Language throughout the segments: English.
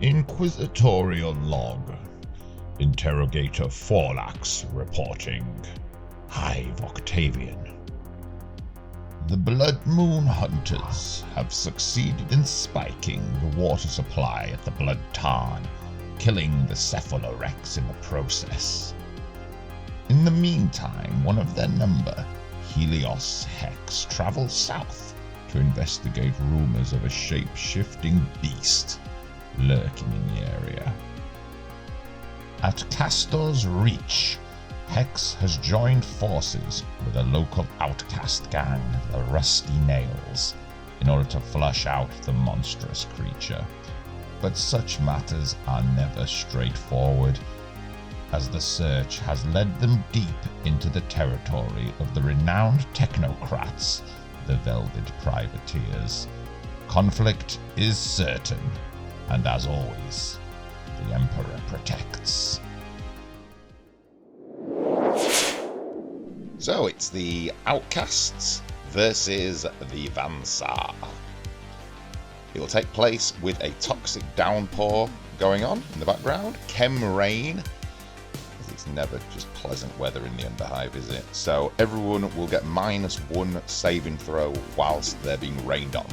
Inquisitorial log. Interrogator Forlax reporting. Hive Octavian. The Blood Moon Hunters have succeeded in spiking the water supply at the Blood Tarn, killing the Cephalorex in the process. In the meantime, one of their number, Helios Hex, travels south to investigate rumors of a shape-shifting beast lurking in the area. At Castor's Reach, Hex has joined forces with a local outcast gang, the Rusty Nails, in order to flush out the monstrous creature. But such matters are never straightforward, as the search has led them deep into the territory of the renowned technocrats, the Velvet Privateers. Conflict is certain, and as always, the Emperor protects. So it's the Outcasts versus the Saar. It will take place with a toxic downpour going on in the background. Chem rain. It's never just pleasant weather in the underhive, is it? So everyone will get -1 saving throw whilst they're being rained on.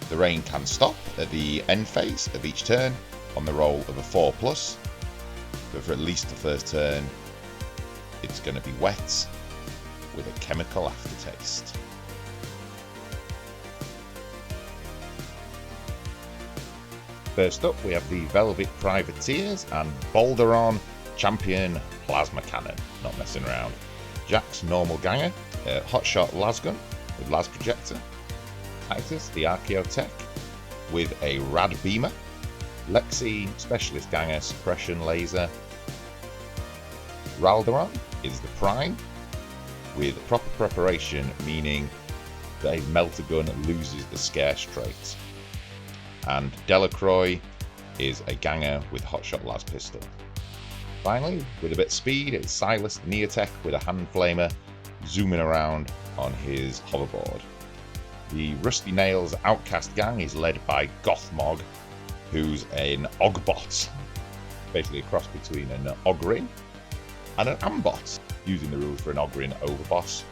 The rain can stop at the end phase of each turn on the roll of a 4+, but for at least the first turn it's going to be wet with a chemical aftertaste. First up we have the Velvet Privateers and BALDURON Champion Plasma Cannon, not messing around. Jack's normal ganger, hotshot lasgun with las projector. Titus the Archaeotech with a rad beamer. LEXI specialist ganger suppression laser. RALDORAN is the prime with proper preparation, meaning that a melter gun loses the scarce trait. And Delacroix is a ganger with hotshot las pistol. Finally, with a bit of speed, it's SYLUS the NEOTEK with a hand flamer zooming around on his hoverboard. The Rusty Nails Outcast gang is led by Gothmog, who's an Ogbot, basically a cross between an Ogrin and an Ambot, using the rules for an Ogrin overboss.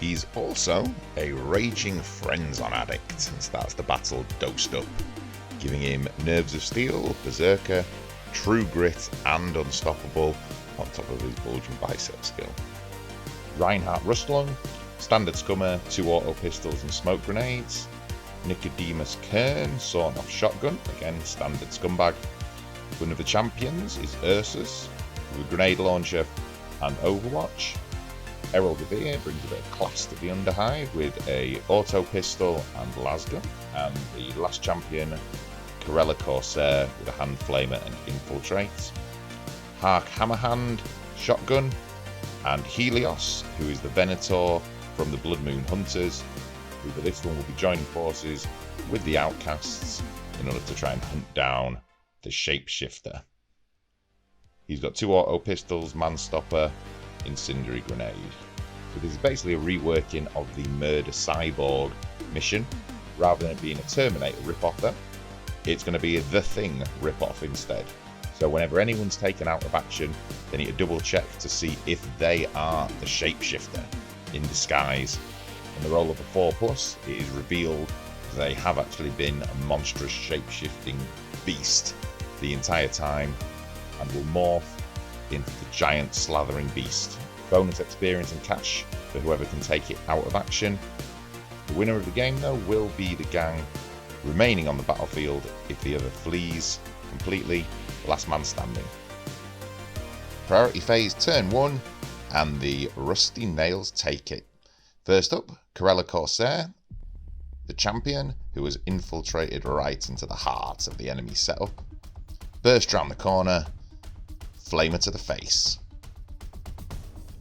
He's also a raging Friends-on addict and starts the battle dosed up, giving him Nerves of Steel, Berserker, True Grit and Unstoppable on top of his bulging bicep skill. REINHART RUSTLUNG, Standard Scummer, 2 auto pistols and smoke grenades. NICODEMUS KURNN, sawn-off shotgun, again standard scumbag. One of the champions is URSUS, with a grenade launcher and Overwatch. Errol Devere brings a bit of class to the underhive with a auto pistol and lasgun. And the last champion, CORELLA CORSAIR with a hand flamer and infiltrate. HARK HAMMERHAND, shotgun. And Helios, who is the Venator from the Blood Moon Hunters, who for this one will be joining forces with the Outcasts in order to try and hunt down the shapeshifter. He's got 2 auto pistols, manstopper, incendiary grenade. So this is basically a reworking of the Murder Cyborg mission. Rather than it being a Terminator ripoff though, it's going to be a The Thing ripoff instead. So whenever anyone's taken out of action, they need to double check to see if they are the shapeshifter in disguise. On the roll of a 4+, it is revealed they have actually been a monstrous shape-shifting beast the entire time and will morph into the giant slathering beast. Bonus experience and cash for whoever can take it out of action. The winner of the game though will be the gang remaining on the battlefield if the other flees completely, last man standing. Priority phase turn 1 and the Rusty Nails take it. First up, CORELLA CORSAIR, the champion who has infiltrated right into the heart of the enemy setup. Burst round the corner, flamer to the face.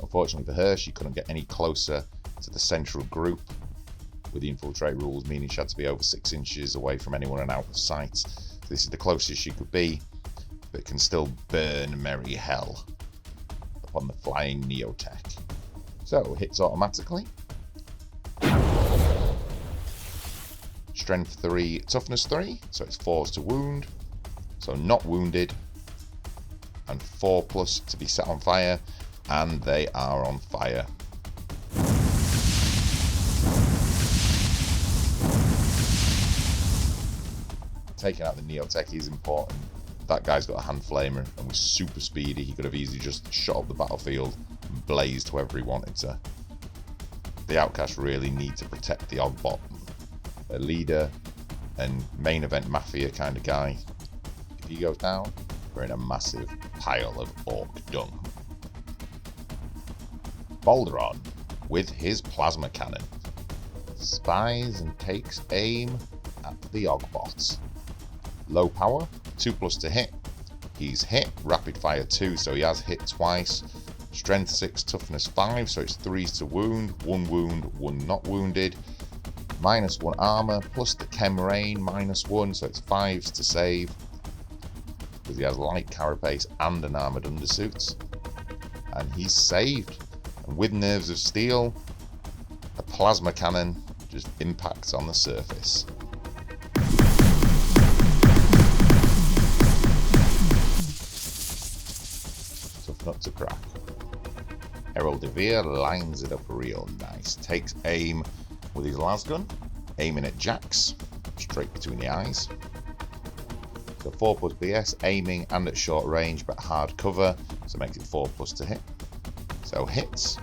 Unfortunately for her, she couldn't get any closer to the central group, with the infiltrate rules meaning she had to be over 6 inches away from anyone and out of sight. So this is the closest she could be, but can still burn merry hell upon the flying NEOTEK. So hits automatically. Strength 3, toughness 3, so it's 4s to wound. So not wounded, and 4+ to be set on fire, and they are on fire. Taking out the NEOTEK is important. That guy's got a hand flamer and was super speedy. He could have easily just shot up the battlefield and blazed whoever he wanted to. The Outcasts really need to protect the Ogbot, a leader and main event mafia kind of guy. If he goes down, we're in a massive pile of orc dung. BALDURON with his plasma cannon spies and takes aim at the Ogbot. Low power, 2+ to hit. He's hit, rapid fire 2, so he has hit twice. Strength 6, toughness 5, so it's 3s to wound, 1 not wounded. -1 armor, plus the chem rain, -1, so it's 5s to save. Because he has light carapace and an armored undersuit. And he's saved. And with nerves of steel, a plasma cannon just impacts on the surface. Not to crack. Herald de Veer lines it up real nice. Takes aim with his lasgun, aiming at Jax, straight between the eyes. So 4+ BS, aiming and at short range, but hard cover, so makes it 4+ to hit. So hits.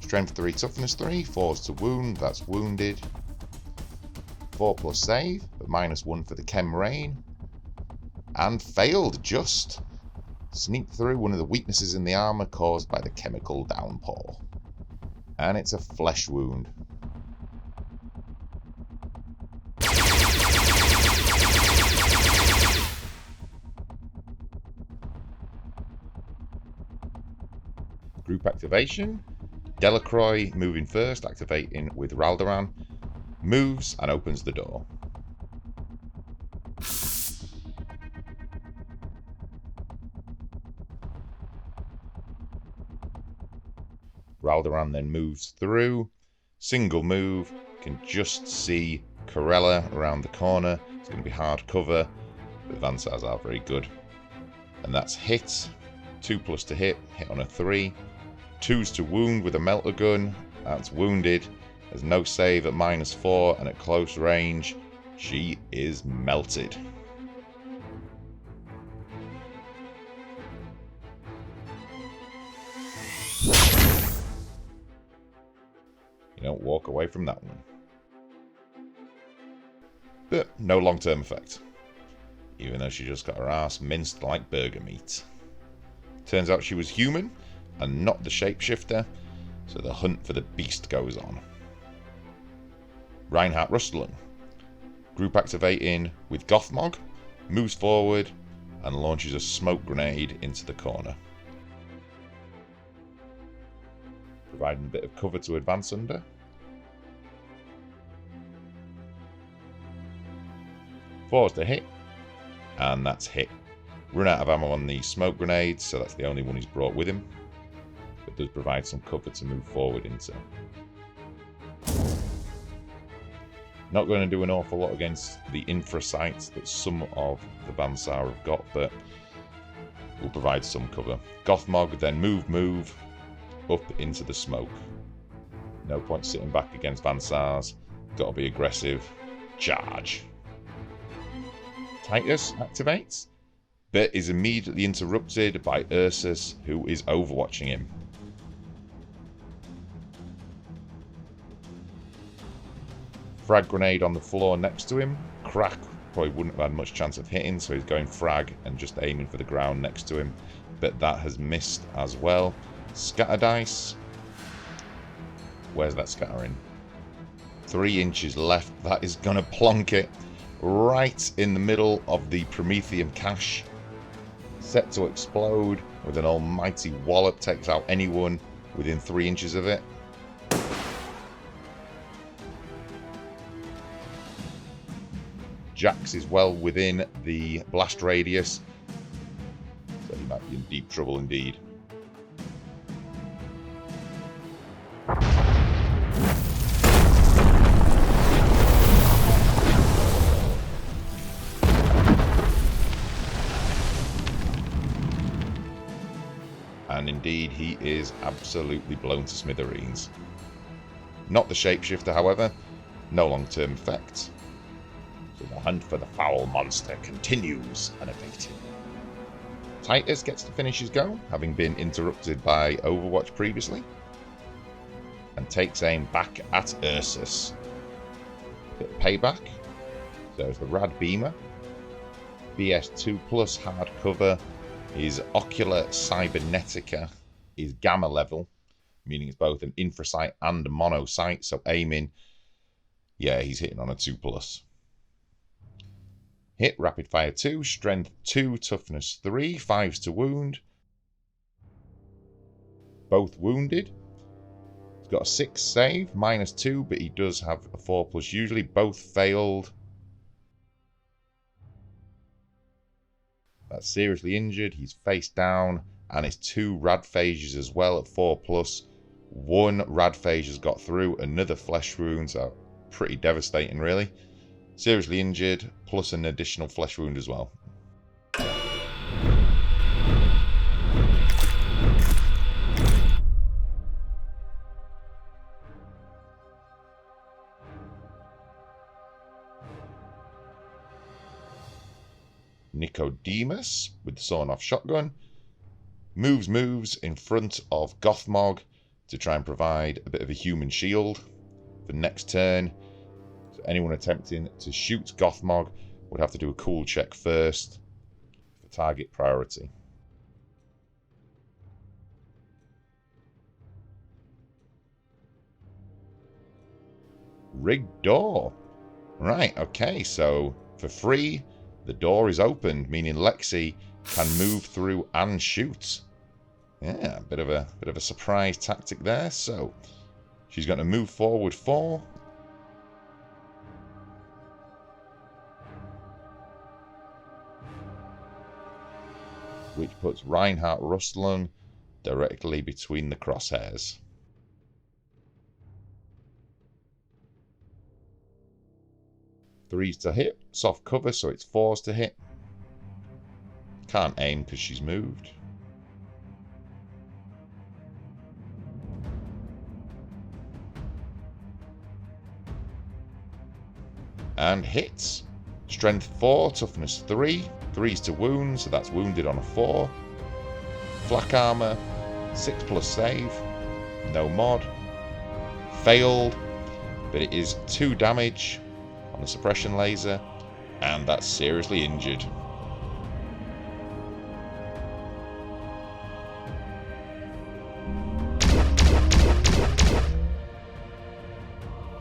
Strength 3, toughness 3, 4s to wound, that's wounded. 4+ save, but -1 for the chem rain. And failed just. Sneaked through one of the weaknesses in the armor caused by the chemical downpour. And it's a flesh wound. Group activation. Delacroix moving first, activating with RALDORAN. Moves and opens the door. RALDORAN then moves through, single move, can just see CORELLA around the corner. It's going to be hard cover, but the Vansars are very good. And that's hit, 2+ to hit, hit on a 3. 2s to wound with a melter gun, that's wounded. There's no save at -4, and at close range, she is melted. You don't walk away from that one. But no long-term effect. Even though she just got her ass minced like burger meat. Turns out she was human and not the shapeshifter, so the hunt for the beast goes on. REINHART RUSTLUNG. Group activating with Gothmog, moves forward and launches a smoke grenade into the corner. Providing a bit of cover to advance under. Fours to hit, and that's hit. Run out of ammo on the smoke grenades, so that's the only one he's brought with him. But does provide some cover to move forward into. Not going to do an awful lot against the infra sites that some of the Vansar have got, but will provide some cover. Gothmog then move up into the smoke. No point sitting back against Vansars. Got to be aggressive. Charge. Titus activates, but is immediately interrupted by URSUS, who is overwatching him. Frag grenade on the floor next to him. Crack probably wouldn't have had much chance of hitting, so he's going frag and just aiming for the ground next to him. But that has missed as well. Scatter dice. Where's that scattering? 3 inches left. That is going to plonk it right in the middle of the Prometheum cache. Set to explode with an almighty wallop. Takes out anyone within 3 inches of it. Jax is well within the blast radius, so he might be in deep trouble indeed. indeed, he is absolutely blown to smithereens. Not the shapeshifter, however. No long-term effect. So the hunt for the foul monster continues unabated. Titus gets to finish his go, having been interrupted by Overwatch previously, and takes aim back at Ursus. Bit of payback. So it's the Rad Beamer. BS2 plus hard cover. His Ocular Cybernetica is gamma level, meaning it's both an infrasight and a mono sight, so aiming, yeah, he's hitting on a 2+. Hit, rapid fire 2, strength 2, toughness 3, 5s to wound. Both wounded. He's got a 6 save, -2, but he does have a 4+, usually both failed. That's seriously injured. He's face down, and it's 2 rad phages as well at 4+. 1 rad phage has got through, another flesh wound, so pretty devastating really. Seriously injured, plus an additional flesh wound as well. NICODEMUS with the sawn-off shotgun moves in front of Gothmog to try and provide a bit of a human shield for next turn. So anyone attempting to shoot Gothmog would have to do a cool check first for target priority. Rigged door. Right, okay, so for free, the door is opened, meaning LEXI can move through and shoot. Yeah, a bit of a surprise tactic there. So she's going to move forward 4. Which puts REINHART RUSTLUNG directly between the crosshairs. 3s to hit, soft cover, so it's 4s to hit. Can't aim because she's moved. And hits. Strength 4, toughness 3, 3s to wound, so that's wounded on a 4. Flak armor, 6+ save, no mod. Failed, but it is 2 damage on the suppression laser, and that's seriously injured.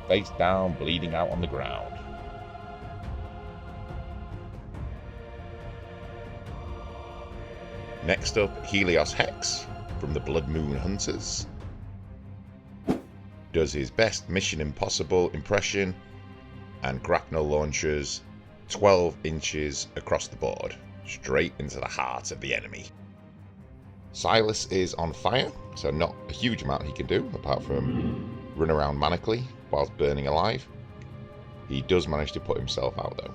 Face down, bleeding out on the ground. Next up, Helios Hex from the Blood Moon Hunters. Does his best Mission Impossible impression and grapnel launchers 12 inches across the board, straight into the heart of the enemy. SYLUS is on fire, so not a huge amount he can do, apart from run around manically whilst burning alive. He does manage to put himself out though.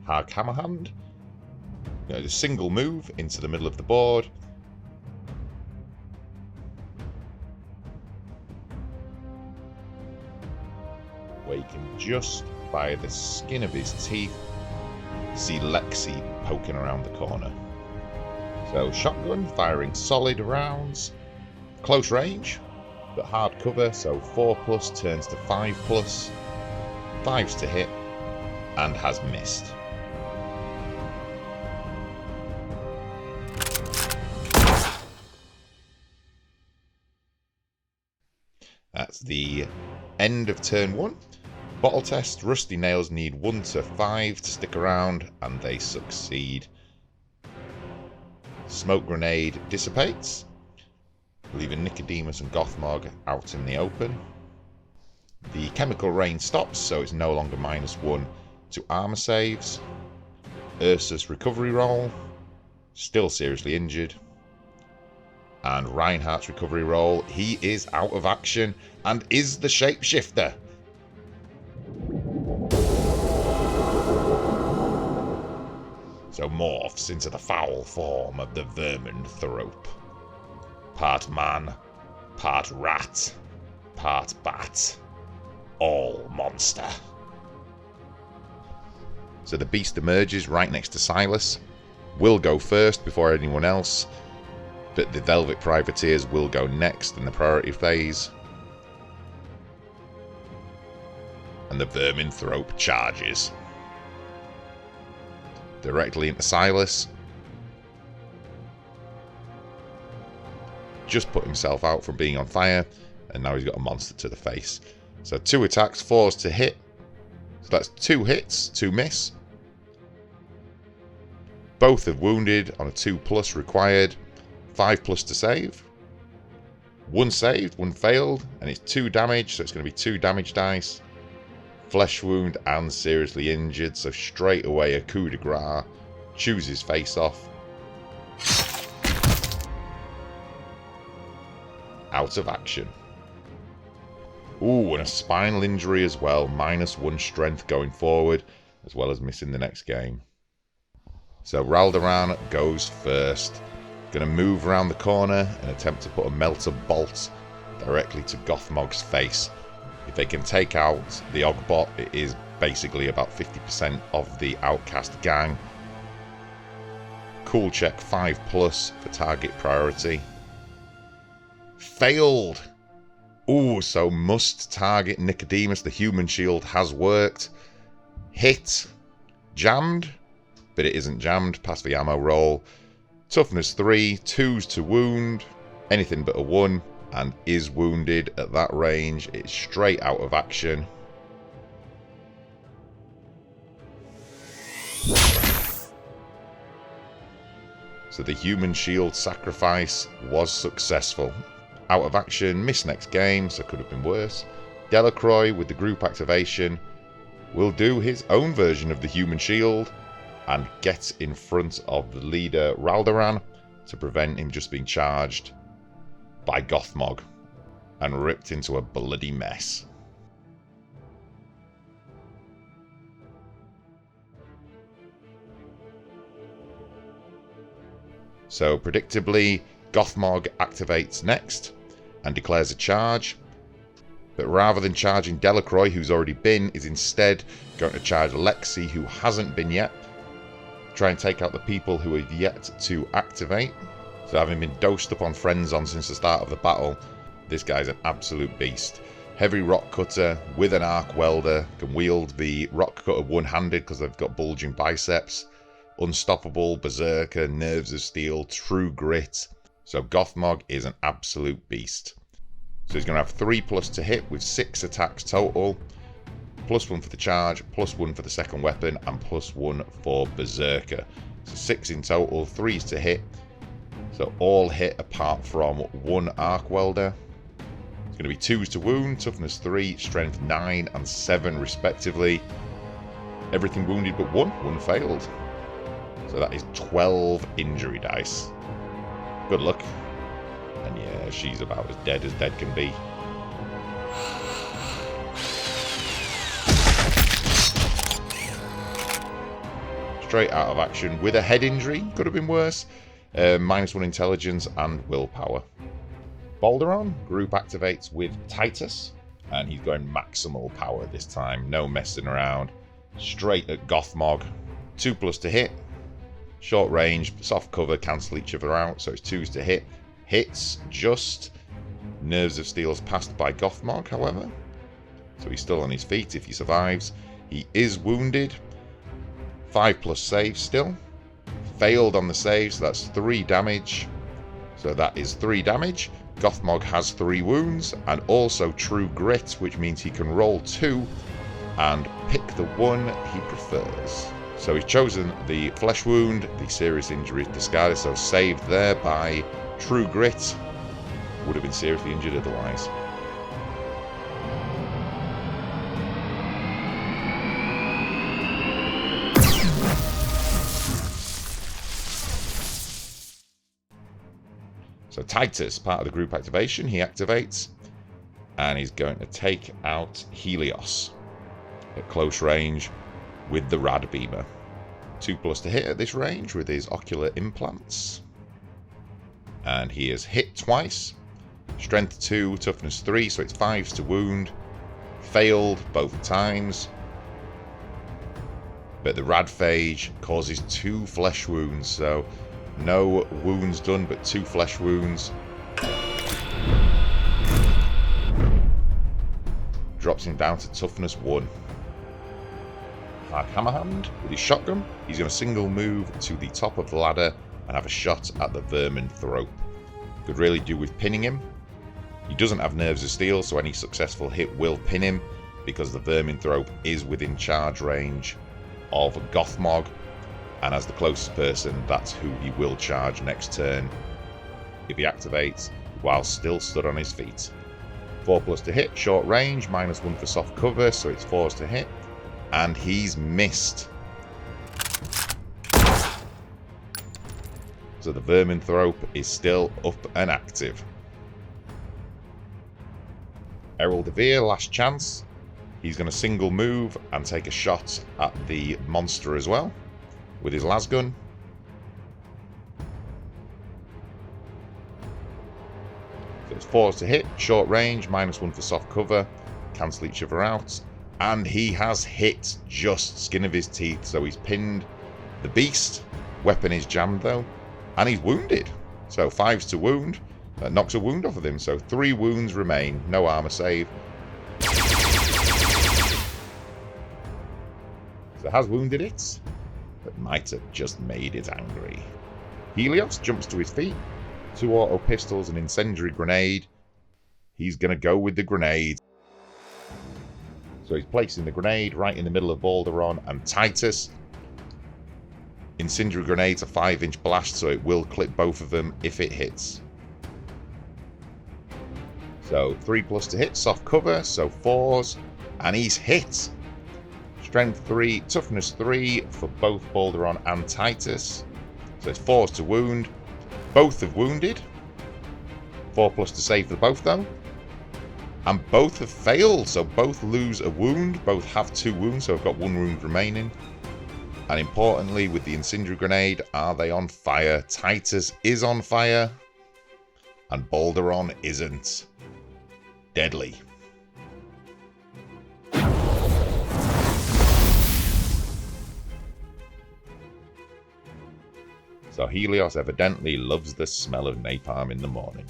HARK HAMMERHAND. The single move into the middle of the board. Where you can just, by the skin of his teeth, see LEXI poking around the corner. So shotgun, firing solid rounds. Close range, but hard cover, so 4+ turns to 5+. 5s to hit, and has missed. That's the end of turn 1. Bottle test, Rusty Nails need 1 to 5 to stick around, and they succeed. Smoke grenade dissipates, leaving NICODEMUS and Gothmog out in the open. The chemical rain stops, so it's no longer -1 to armor saves. URSUS recovery roll, still seriously injured. And REINHART's recovery roll, he is out of action and is the shapeshifter. So morphs into the foul form of the Vermanthrope. Part man, part rat, part bat, all monster. So the beast emerges right next to SYLUS. Will go first before anyone else, but the Velvet Privateers will go next in the priority phase. And the Vermanthrope charges directly into SYLUS. Just put himself out from being on fire, and now he's got a monster to the face. So 2 attacks, 4s to hit. So that's 2 hits, 2 miss. Both have wounded on a 2+ required, 5+ to save. 1 saved, 1 failed, and it's 2 damage, so it's going to be 2 damage dice. Flesh wound and seriously injured, so straight away a coup de grace. Chews his face off. Out of action. Ooh, and a spinal injury as well. -1 strength going forward, as well as missing the next game. So RALDORAN goes first. Going to move around the corner and attempt to put a melter bolt directly to Gothmog's face. If they can take out the Ogbot, it is basically about 50% of the Outcast gang. Cool check 5+ for target priority. Failed! Ooh, so must target NICODEMUS. The human shield has worked. Hit. Jammed. But it isn't jammed. Pass the ammo roll. Toughness 3. 2s to wound. Anything but a 1. And is wounded at that range. It's straight out of action. So the human shield sacrifice was successful. Out of action, missed next game, so could have been worse. Delacroix with the group activation will do his own version of the human shield and get in front of the leader RALDORAN to prevent him just being charged by Gothmog and ripped into a bloody mess. So predictably, Gothmog activates next and declares a charge, but rather than charging Delacroix, who's already been, is instead going to charge LEXI, who hasn't been yet. Try and take out the people who are yet to activate. So having been dosed up on Frenzon since the start of the battle, this guy's an absolute beast. Heavy rock cutter with an arc welder, can wield the rock cutter one-handed because they've got bulging biceps. Unstoppable, berserker, nerves of steel, true grit. So Gothmog is an absolute beast. So he's going to have 3+ to hit with 6 attacks total. +1 for the charge, +1 for the second weapon, and +1 for berserker. So 6 in total, 3s to hit. So all hit apart from 1 arc welder. It's going to be 2s to wound, toughness 3, strength 9 and 7 respectively. Everything wounded but 1. 1 failed. So that is 12 injury dice. Good luck. And yeah, she's about as dead can be. Straight out of action with a head injury. Could have been worse. -1 intelligence and willpower. BALDURON group activates with Titus, and he's going maximal power this time. No messing around. Straight at Gothmog. 2+ to hit. Short range, soft cover, cancel each other out, so it's 2s to hit. Hits just. Nerves of Steel is passed by Gothmog, however. So he's still on his feet if he survives. He is wounded. 5+ save still. Failed on the save, so that's 3 damage. So that is 3 damage. Gothmog has 3 wounds and also true grit, which means he can roll 2 and pick the one he prefers. So he's chosen the flesh wound, the serious injury is discarded, so saved there by true grit. Would have been seriously injured otherwise. So Titus, part of the group activation, he activates, and he's going to take out Helios at close range with the rad beamer. 2+ to hit at this range with his ocular implants. And he is hit twice. Strength 2, toughness 3, so it's 5s to wound. Failed both times. But the Radphage causes 2 flesh wounds, so no wounds done, but 2 flesh wounds. Drops him down to toughness 1. HAMMERHAND with his shotgun. He's going to single move to the top of the ladder and have a shot at the VERMANTHROPE. Could really do with pinning him. He doesn't have Nerves of Steel, so any successful hit will pin him because the VERMANTHROPE is within charge range of Gothmog, and as the closest person, that's who he will charge next turn if he activates while still stood on his feet. 4+ to hit, short range, -1 for soft cover, so it's 4s to hit, and he's missed. So the VERMANTHROPE is still up and active. Errol de Vere, last chance. He's going to single move and take a shot at the monster as well with his lasgun. So it's 4s to hit, short range, -1 for soft cover, cancel each other out. And he has hit just skin of his teeth, so he's pinned the beast. Weapon is jammed though, and he's wounded. So 5s to wound, that knocks a wound off of him, so 3 wounds remain, no armor save. So has wounded it, but might have just made it angry. Helios jumps to his feet, 2 auto pistols, an incendiary grenade. He's going to go with the grenade. So he's placing the grenade right in the middle of Balduron and Titus. Incendiary grenade's a 5-inch blast, so it will clip both of them if it hits. So 3+ to hit, soft cover, so 4s, and he's hit. Strength 3, toughness 3 for both Balduron and Titus. So it's 4s to wound. Both have wounded. 4+ to save for both though. And both have failed, so both lose a wound. Both have 2 wounds, so I've got 1 wound remaining. And importantly, with the incendiary grenade, are they on fire? Titus is on fire, and Balduron isn't. Deadly. So Helios evidently loves the smell of napalm in the morning.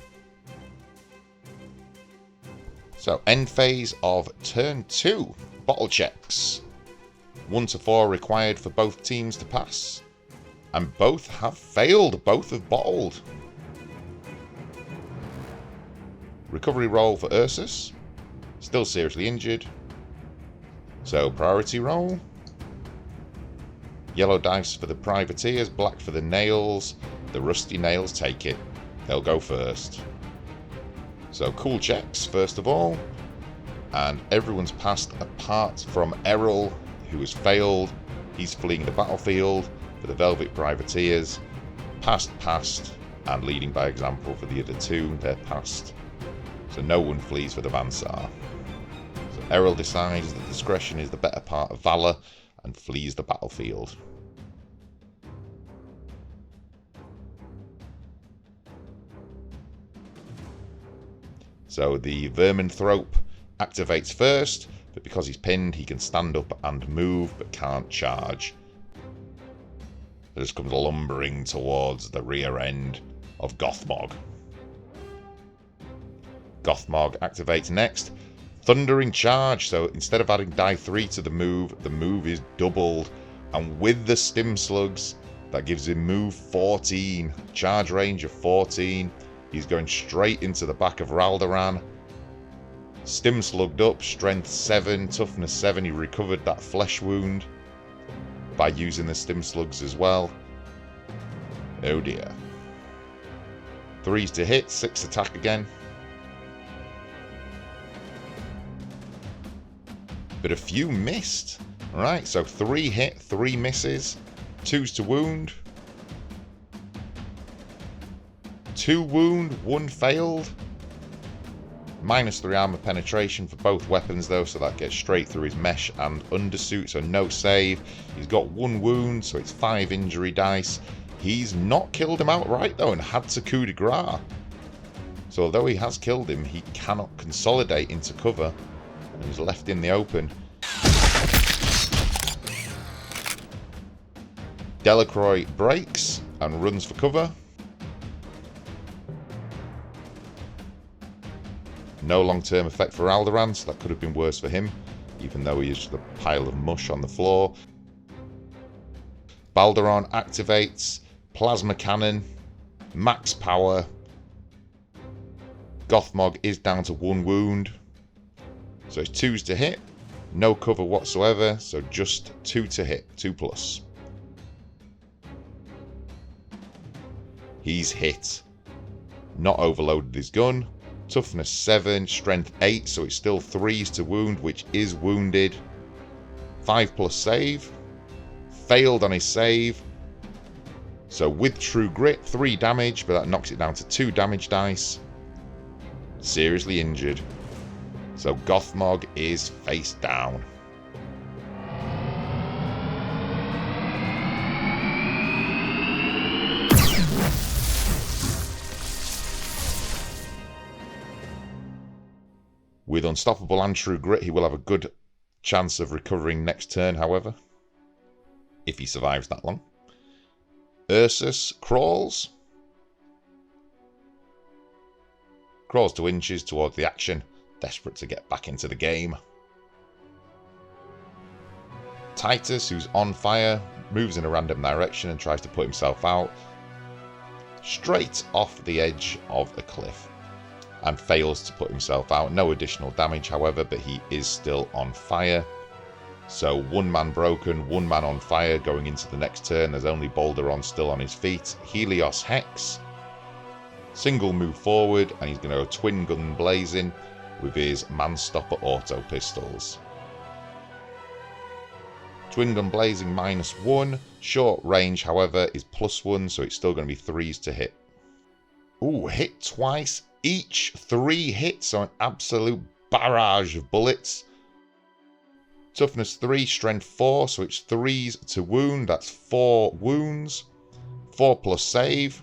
So end phase of turn 2. Bottle checks. 1 to 4 required for both teams to pass. And both have failed. Both have bottled. Recovery roll for URSUS. Still seriously injured. So priority roll. Yellow dice for the privateers, black for the nails. The Rusty Nails take it. They'll go first. So cool checks first of all. And everyone's passed apart from Errol, who has failed. He's fleeing the battlefield for the Velvet Privateers. Passed, and leading by example for the other 2. They're passed. So no one flees for the Saar. So Errol decides that discretion is the better part of valor and flees the battlefield. So the VERMANTHROPE activates first, but because he's pinned, he can stand up and move, but can't charge. It just comes lumbering towards the rear end of Gothmog. Gothmog activates next. Thundering charge, so instead of adding die 3 to the move is doubled. And with the stim slugs, that gives him move 14. Charge range of 14. He's going straight into the back of RALDORAN. Stim slugged up, strength 7, toughness 7. He recovered that flesh wound by using the stim slugs as well. Oh dear. 3s to hit, 6 attack again. But a few missed. Alright, so 3 hit, 3 misses. 2s to wound. 2 wound, 1 failed. -3 armor penetration for both weapons though, so that gets straight through his mesh and undersuit, so no save. He's got 1 wound, so it's 5 injury dice. He's not killed him outright though and had to coup de grace. So although he has killed him, he cannot consolidate into cover and he's left in the open. Delacroix breaks and runs for cover. No long-term effect for RALDORAN, so that could have been worse for him, even though he is just a pile of mush on the floor. BALDURON activates, plasma cannon, max power. Gothmog is down to 1 wound, so it's 2s to hit, no cover whatsoever, so just 2 to hit, 2+. He's hit, not overloaded his gun. Toughness 7, strength 8, so it's still 3s to wound, which is wounded. 5+ save. Failed on his save. So with true grit, 3 damage, but that knocks it down to 2 damage dice. Seriously injured. So Gothmog is face down. With Unstoppable and True Grit, he will have a good chance of recovering next turn, however. If he survives that long. URSUS crawls. Crawls to inches towards the action, desperate to get back into the game. Titus, who's on fire, moves in a random direction and tries to put himself out. Straight off the edge of a cliff. And fails to put himself out. No additional damage, however, but he is still on fire. So 1 man broken, 1 man on fire going into the next turn. There's only BALDURON still on his feet. Helios Hex. Single move forward, and he's going to go twin gun blazing with his man-stopper auto pistols. Twin gun blazing -1. Short range, however, is +1, so it's still going to be 3s to hit. Ooh, hit twice. Each 3 hits, so an absolute barrage of bullets. Toughness 3, strength 4, so it's 3s to wound. That's 4 wounds. 4+ save.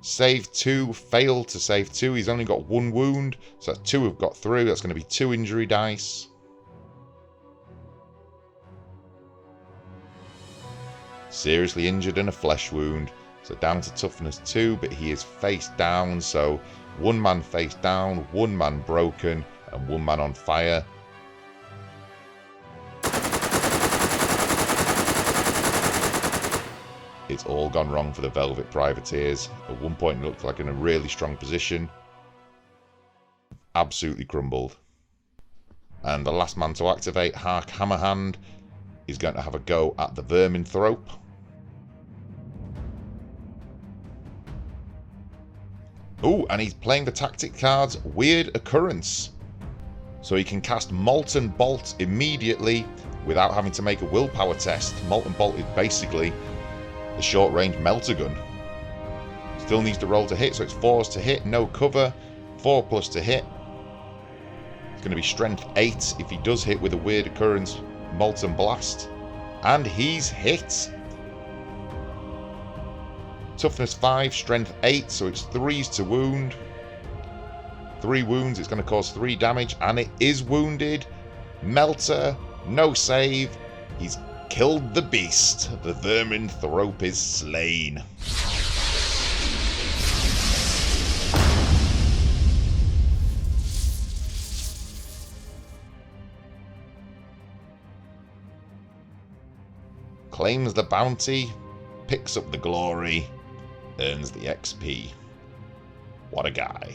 Save 2, failed to save 2. He's only got 1 wound, so that's 2 have got through. That's going to be 2 injury dice. Seriously injured and a flesh wound. So down to toughness 2, but he is face down, so 1 man face down, 1 man broken, and 1 man on fire. It's all gone wrong for the Velvet Privateers. At one point it looked like in a really strong position. Absolutely crumbled. And the last man to activate, HARK HAMMERHAND, is going to have a go at the VERMANTHROPE. Oh, and he's playing the tactic cards Weird Occurrence. So he can cast Molten Bolt immediately without having to make a willpower test. Molten Bolt is basically the short range melter gun. Still needs to roll to hit, so it's 4s to hit, no cover, 4+ to hit. It's going to be strength 8 if he does hit with a Weird Occurrence Molten Blast. And he's hit. Toughness 5, strength 8, so it's 3s to wound. 3 wounds, it's going to cause 3 damage, and it is wounded. Melter, no save. He's killed the beast. The VERMANTHROPE is slain. Claims the bounty, picks up the glory, earns the XP. What a guy.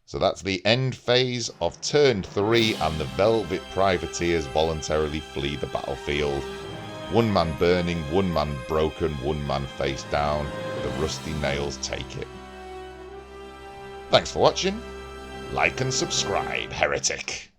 So that's the end phase of turn 3, and the Velvet Privateers voluntarily flee the battlefield. 1 man burning, 1 man broken, 1 man face down. The Rusty Nails take it. Thanks for watching. Like and subscribe, heretic.